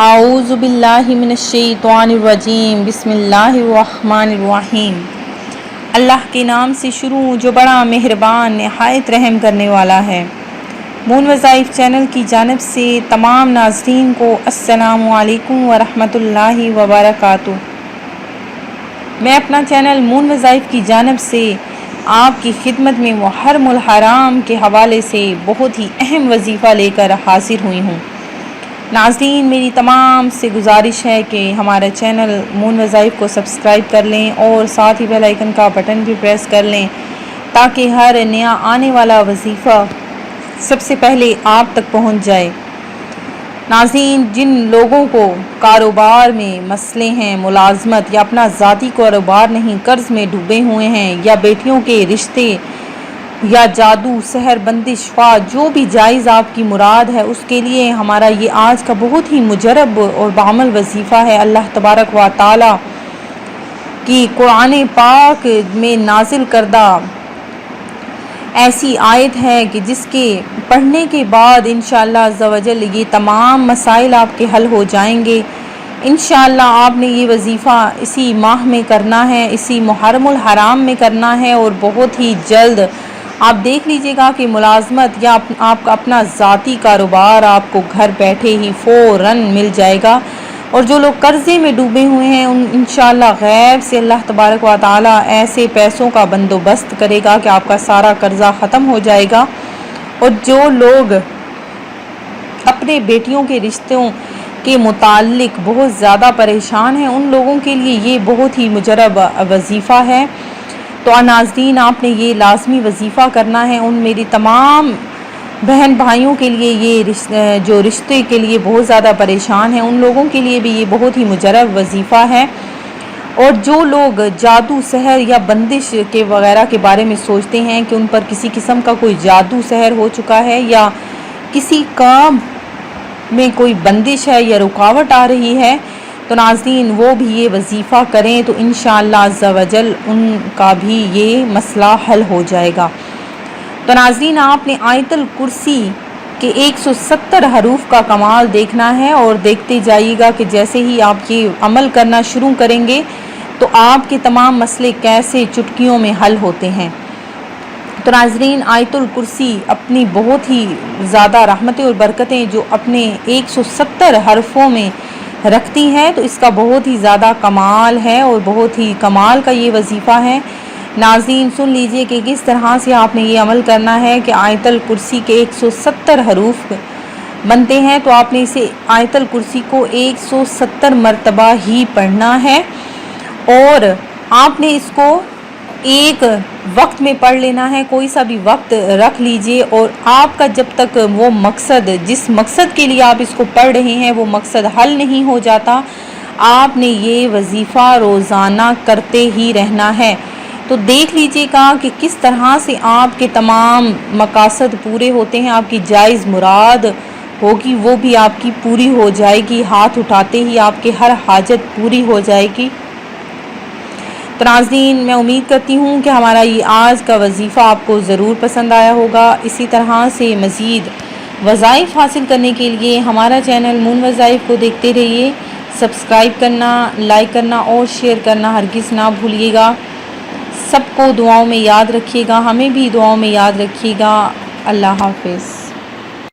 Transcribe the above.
اعوذ باللہ من الشیطان الرجیم بسم اللہ الرحمن الرحیم۔ اللہ کے نام سے شروع جو بڑا مہربان نہایت رحم کرنے والا ہے۔ مون وظائف چینل کی جانب سے تمام ناظرین کو السلام علیکم ورحمۃ اللہ وبرکاتہ۔ میں اپنا چینل مون وظائف کی جانب سے آپ کی خدمت میں محرم الحرام کے حوالے سے بہت ہی اہم وظیفہ لے کر حاضر ہوئی ہوں۔ ناظرین، میری تمام سے گزارش ہے کہ ہمارا چینل مون وظائف کو سبسکرائب کر لیں اور ساتھ ہی بیل آئیکن کا بٹن بھی پریس کر لیں تاکہ ہر نیا آنے والا وظیفہ سب سے پہلے آپ تک پہنچ جائے۔ ناظرین، جن لوگوں کو کاروبار میں مسئلے ہیں، ملازمت یا اپنا ذاتی کاروبار نہیں، قرض میں ڈوبے ہوئے ہیں، یا بیٹیوں کے رشتے یا جادو سحر بندش جو بھی جائز آپ کی مراد ہے، اس کے لیے ہمارا یہ آج کا بہت ہی مجرب اور بعمل وظیفہ ہے۔ اللہ تبارک و تعالی کی قرآن پاک میں نازل کردہ ایسی آیت ہے کہ جس کے پڑھنے کے بعد انشاءاللہ عز و جل یہ تمام مسائل آپ کے حل ہو جائیں گے۔ انشاءاللہ آپ نے یہ وظیفہ اسی ماہ میں کرنا ہے، اسی محرم الحرام میں کرنا ہے، اور بہت ہی جلد آپ دیکھ لیجئے گا کہ ملازمت یا آپ کا اپنا ذاتی کاروبار آپ کو گھر بیٹھے ہی فوراً مل جائے گا۔ اور جو لوگ قرضے میں ڈوبے ہوئے ہیں انشاءاللہ غیب سے اللہ تبارک و تعالی ایسے پیسوں کا بندوبست کرے گا کہ آپ کا سارا قرضہ ختم ہو جائے گا۔ اور جو لوگ اپنے بیٹیوں کے رشتوں کے متعلق بہت زیادہ پریشان ہیں، ان لوگوں کے لیے یہ بہت ہی مجرب وظیفہ ہے۔ تو ناظرین، آپ نے یہ لازمی وظیفہ کرنا ہے۔ ان میری تمام بہن بھائیوں کے لیے یہ جو رشتے کے لیے بہت زیادہ پریشان ہیں، ان لوگوں کے لیے بھی یہ بہت ہی مجرب وظیفہ ہے۔ اور جو لوگ جادو سحر یا بندش کے وغیرہ کے بارے میں سوچتے ہیں کہ ان پر کسی قسم کا کوئی جادو سحر ہو چکا ہے یا کسی کام میں کوئی بندش ہے یا رکاوٹ آ رہی ہے، تو ناظرین وہ بھی یہ وظیفہ کریں تو انشاءاللہ عز و جل ان کا بھی یہ مسئلہ حل ہو جائے گا۔ تو ناظرین، آپ نے آیت الکرسی کے 170 حروف کا کمال دیکھنا ہے، اور دیکھتے جائیے گا کہ جیسے ہی آپ یہ عمل کرنا شروع کریں گے تو آپ کے تمام مسئلے کیسے چٹکیوں میں حل ہوتے ہیں۔ تو ناظرین، آیت الکرسی اپنی بہت ہی زیادہ رحمتیں اور برکتیں جو اپنے 170 حرفوں میں رکھتی ہے، تو اس کا بہت ہی زیادہ کمال ہے اور بہت ہی کمال کا یہ وظیفہ ہے۔ ناظرین سن لیجئے کہ کس طرح سے آپ نے یہ عمل کرنا ہے کہ آیت الکرسی کے 170 حروف بنتے ہیں، تو آپ نے اسے آیت الکرسی کو 170 مرتبہ ہی پڑھنا ہے، اور آپ نے اس کو ایک وقت میں پڑھ لینا ہے۔ کوئی سا بھی وقت رکھ لیجئے، اور آپ کا جب تک وہ مقصد جس مقصد کے لیے آپ اس کو پڑھ رہے ہیں وہ مقصد حل نہیں ہو جاتا، آپ نے یہ وظیفہ روزانہ کرتے ہی رہنا ہے۔ تو دیکھ لیجئے گا کہ کس طرح سے آپ کے تمام مقاصد پورے ہوتے ہیں، آپ کی جائز مراد ہوگی وہ بھی آپ کی پوری ہو جائے گی، ہاتھ اٹھاتے ہی آپ کے ہر حاجت پوری ہو جائے گی۔ تو ناظرین، میں امید کرتی ہوں کہ ہمارا یہ آج کا وظیفہ آپ کو ضرور پسند آیا ہوگا۔ اسی طرح سے مزید وظائف حاصل کرنے کے لیے ہمارا چینل مون وظائف کو دیکھتے رہیے۔ سبسکرائب کرنا، لائک کرنا اور شیئر کرنا ہرگز نہ بھولیے گا۔ سب کو دعاؤں میں یاد رکھیے گا، ہمیں بھی دعاؤں میں یاد رکھیے گا۔ اللہ حافظ۔